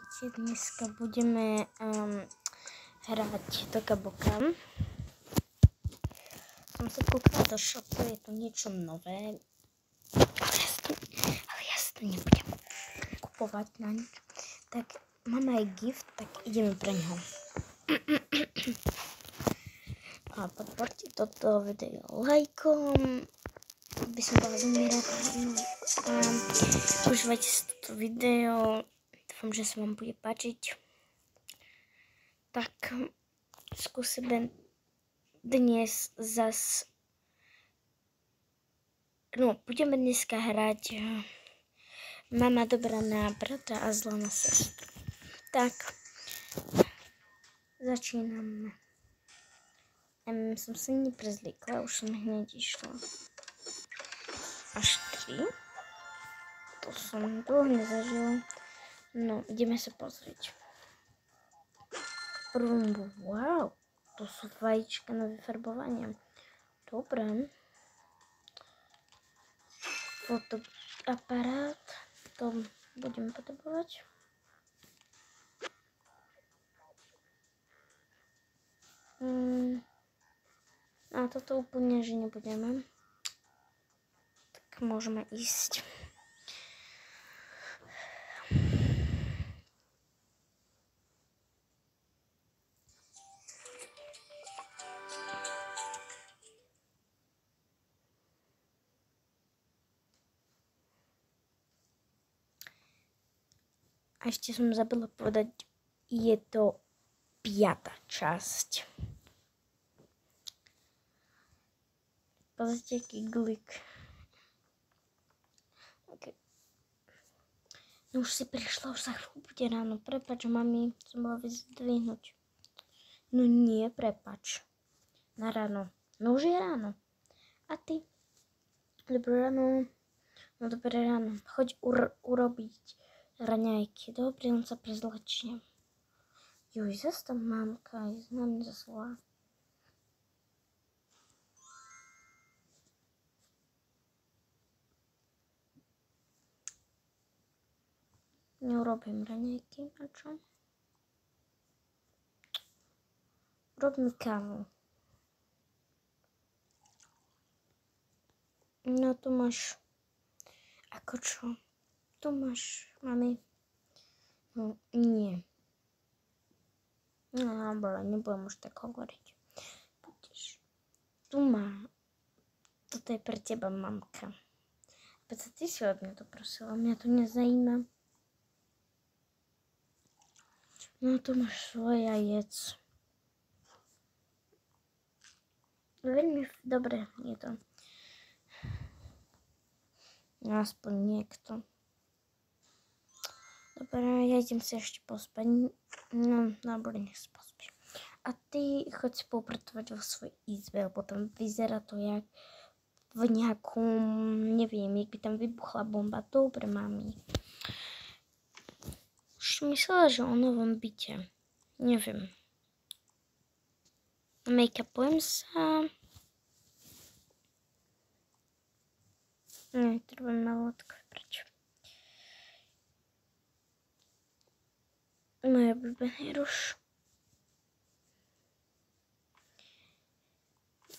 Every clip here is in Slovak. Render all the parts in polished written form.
Ahojte, dneska budeme hrať do Gaboka. Som sa kúkala do shopu, je to niečo nové, ale ja si to nebudem kupovať na nič. Tak máme aj gift, tak ideme pre ňo. A podporte toto video lajkom, by som bola veľmi rada. Užívajte si toto video. Dúfam, že sa vám bude páčiť. Tak skúsime dnes budeme dneska hrať Mama dobrá na bratra a zlá na sestru. Tak, začíname. Som sa neprezlíkla, už som hneď išla. Až 3. To som dlho nezažila. No, ideme sa pozrieť. Wow, to sú vajíčka na vyfarbovanie. Dobre. Fotoaparát, to budeme potrebovať. A toto úplne, že nebudeme. Tak môžeme ísť. A ešte som zabudla povedať, je to 5. časť. Pozrite, aký glik. Okay. No už si prišla, už sa chvíľu bude ráno. Prepáč, mami, som mala vyzdvihnúť. No nie, prepáč. Na ráno. No už je ráno. A ty? Dobré ráno. No dobré ráno. Choď urobiť raňajky. Dobre, on sa prezlečie. Juj, zase tam mamka je na mňa zaslala. Neurobím raňajky, a čo? Rob mi kávu. No tu máš. Ako čo? Tu máš, mami. No, nie. No, ale nebudem už tak hovoriť. Budeš. Tu má. Toto je pre teba, mamka. Preto ty si od mňa to prosila. Mňa to nezajíma. No, tu máš svoje a jedz. Veľmi dobre je to. No, aspoň niekto. Dobre, ja idem sa ešte pospať. No, dobre, nech sa pospíš. A ty choď si poupratovať vo svojej izbe, lebo tam vyzerá to jak v nejakom, neviem, jak by tam vybuchla bomba. Dobre, mami. Už myslela, že o novom byte. Neviem. Make-upujem sa. Treba malo takové prečo. Moje obľúbený ruš.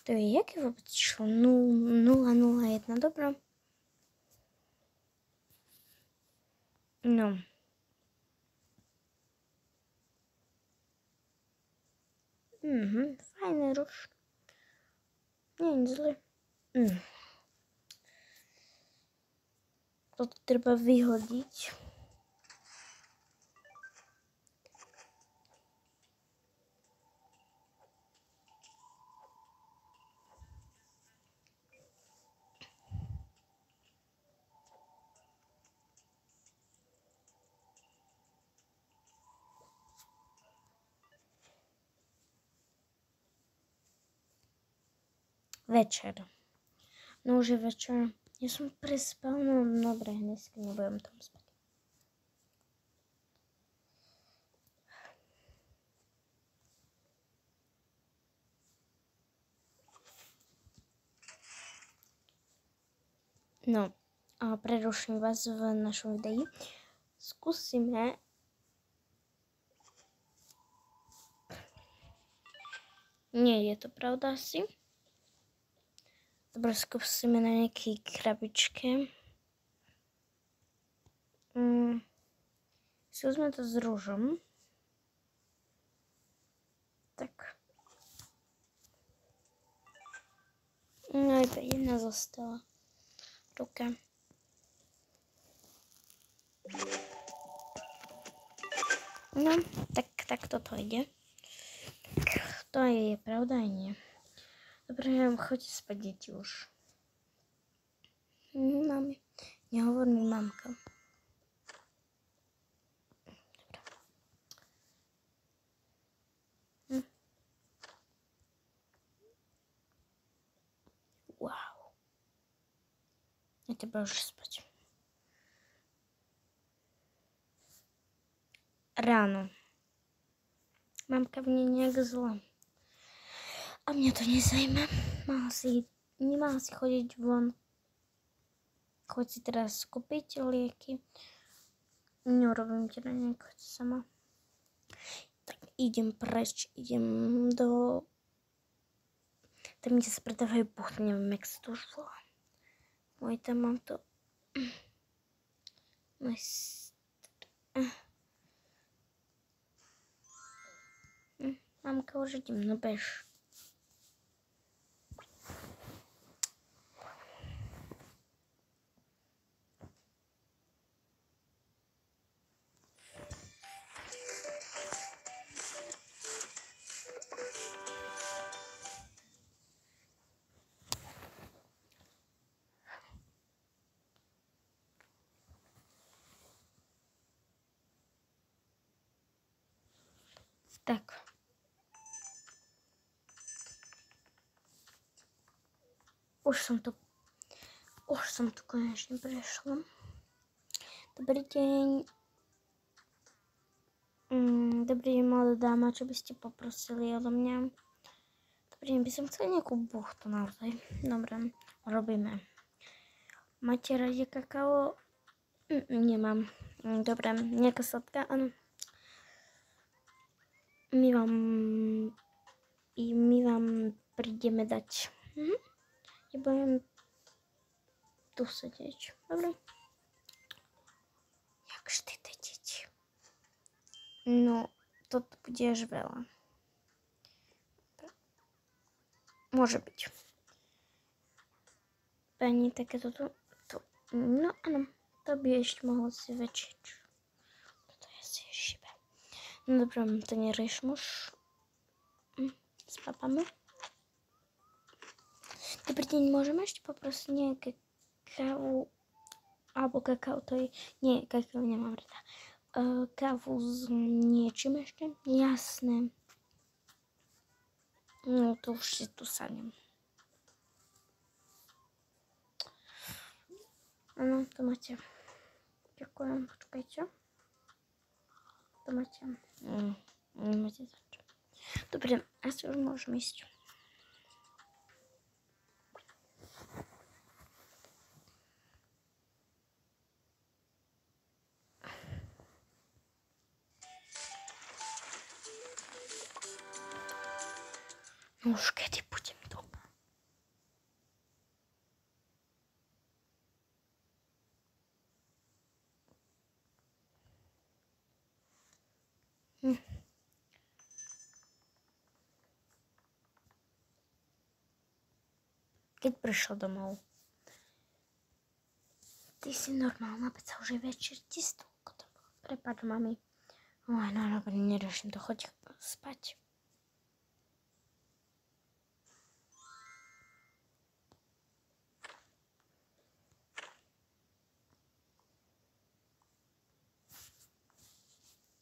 To je jaké vôbec číslo? 001, dobro. No. Fajný ruš. Nie je zle. Toto treba vyhodiť. Večer. No už je večer. Ja som prespal, no dobre, dneska nebudem tam spať. No, a preruším vás v našom videu. Skúsime Nie je to pravda asi. Dobre, skúsime na nejakej krabičke. Skúsme to s rúžom. Tak. No iba jedna zostala. Ruka. No, tak toto ide. To je pravda aj nie. Dobre, choďte spať, deti už. Mami, nehovor mi mamka. Dobre. Wow. Ja teba už spať. Ráno. Mamka mne nejak zla. A mňa to nezajíma. Nemala si chodiť von. Choď si teraz kúpiť lieky. Neurobím ti na nej, choď sama. Tak idem preč, idem do... Tam, kde sa predávajú buchty, neviem, jak sa to už volá. Môj tam mám to... Mamka, už idem, no bež. Tak. Už som tu konečne prešla. Dobrý deň. Dobrý deň, mladá dáma, čo by ste poprosili odo mňa? Dobrý deň, by som chcela nejakú buchtu naozaj. Dobre, robíme. Máte radi kakao? Nemám. Dobre, nejaká sladká? Áno. My vám prídeme dať. Ja budem tu sedieť. Dobre. Jak vždy, deti. No, toto bude až veľa. Môže byť. Pani, takéto tu. No, áno. To by ešte mohlo si väčšiť. Toto je si šibe. No dobré, to nerieš muž. S papami. Dobrý deň, môžeme ešte poprosiť nejaké kávu, alebo kakao, to je, nie, kakao nemám rada. Kávu s niečím ešte? Jasné. No, to už si tu sadnem. Áno, to máte. Ďakujem, počkajte. To máte. Nemáte zač. Dobre, asi už môžem ísť. No už kedy budem doma? Keď prišla domov. Ty si normálna, veď sa už je večer, ti stolko to bolo. Prepáč, mami. Oj, no, neriešim to, choď spať.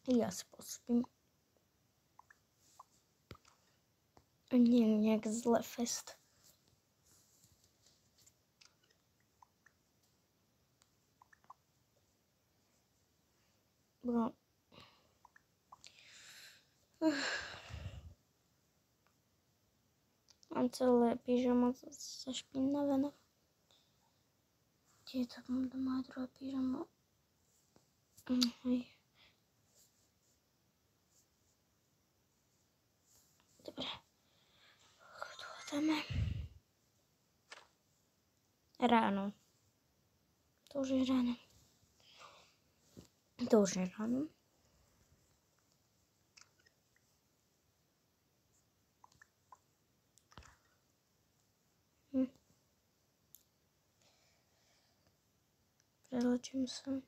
Ja si pospím. Nie, nejak zle fest. Bolo... Mám celé pyžamo sa špinavé, no. Kde je to moja druhá pyžamo? Hej. Dobre. chceme. Ráno. To už je ráno. To už je ráno. Prelečím sa.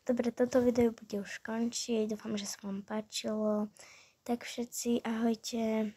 Dobre, toto video bude už končiť. Dúfam, že sa vám páčilo. Tak všetci, ahojte.